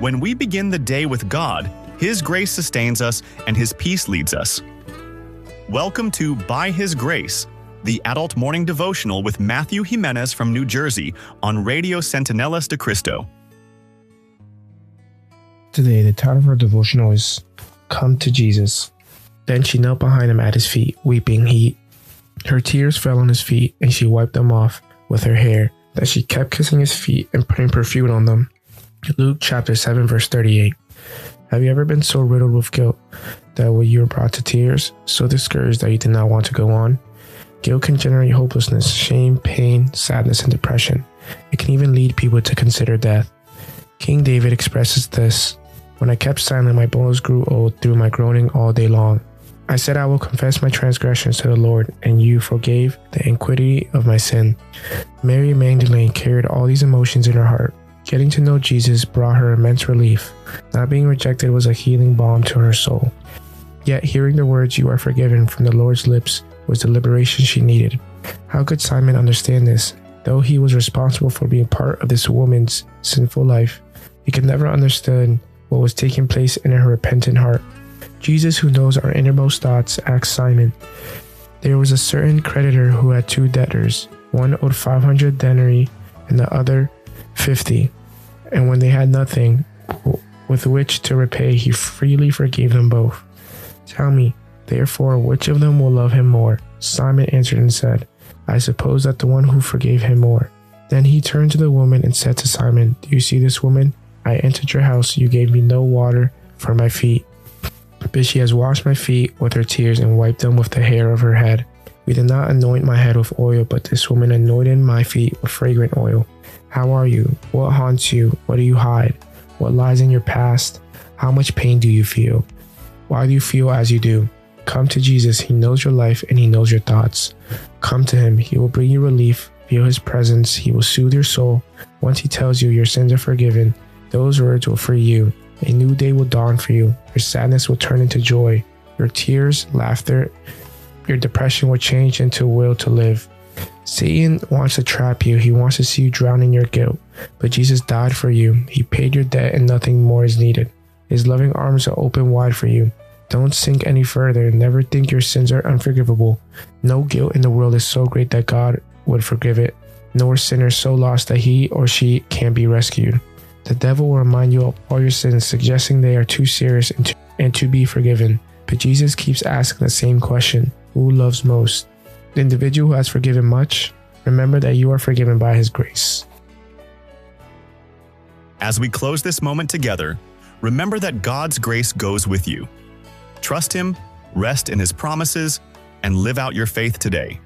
When we begin the day with God, His grace sustains us and His peace leads us. Welcome to By His Grace, the adult morning devotional with Matthew Jimenez from New Jersey on Radio Centinelas de Cristo. Today, the title of our devotional is Come to Jesus. Then she knelt behind him at his feet, weeping. Her tears fell on his feet, and she wiped them off with her hair, that she kept kissing his feet and putting perfume on them. Luke chapter 7, verse 38. Have you ever been so riddled with guilt that when you were brought to tears, so discouraged that you did not want to go on? Guilt can generate hopelessness, shame, pain, sadness, and depression. It can even lead people to consider death. King David expresses this: When I kept silent, my bones grew old through my groaning all day long. I said, I will confess my transgressions to the Lord, and you forgave the iniquity of my sin. Mary Magdalene carried all these emotions in her heart. Getting to know Jesus brought her immense relief. Not being rejected was a healing balm to her soul. Yet hearing the words, "You are forgiven," from the Lord's lips was the liberation she needed. How could Simon understand this? Though he was responsible for being part of this woman's sinful life, he could never understand what was taking place in her repentant heart. Jesus, who knows our innermost thoughts, asked Simon. There was a certain creditor who had two debtors. One owed 500 denarii and the other 50. And when they had nothing with which to repay, he freely forgave them both. Tell me, therefore, which of them will love him more? Simon answered and said, I suppose that the one who forgave him more. Then he turned to the woman and said to Simon, Do you see this woman? I entered your house, you gave me no water for my feet, but she has washed my feet with her tears and wiped them with the hair of her head. You did not anoint my head with oil, but this woman anointed my feet with fragrant oil. How are you? What haunts you? What do you hide? What lies in your past? How much pain do you feel? Why do you feel as you do? Come to Jesus. He knows your life and He knows your thoughts. Come to Him. He will bring you relief. Feel His presence. He will soothe your soul. Once He tells you your sins are forgiven, those words will free you. A new day will dawn for you. Your sadness will turn into joy. Your tears, laughter, your depression will change into a will to live. Satan wants to trap you. He wants to see you drown in your guilt. But Jesus died for you. He paid your debt and nothing more is needed. His loving arms are open wide for you. Don't sink any further. Never think your sins are unforgivable. No guilt in the world is so great that God would forgive it, nor sinner so lost that he or she can't be rescued. The devil will remind you of all your sins, suggesting they are too serious and to be forgiven. But Jesus keeps asking the same question: who loves most? The individual who has forgiven much. Remember that you are forgiven by His grace. As we close this moment together, remember that God's grace goes with you. Trust Him, rest in His promises, and live out your faith today.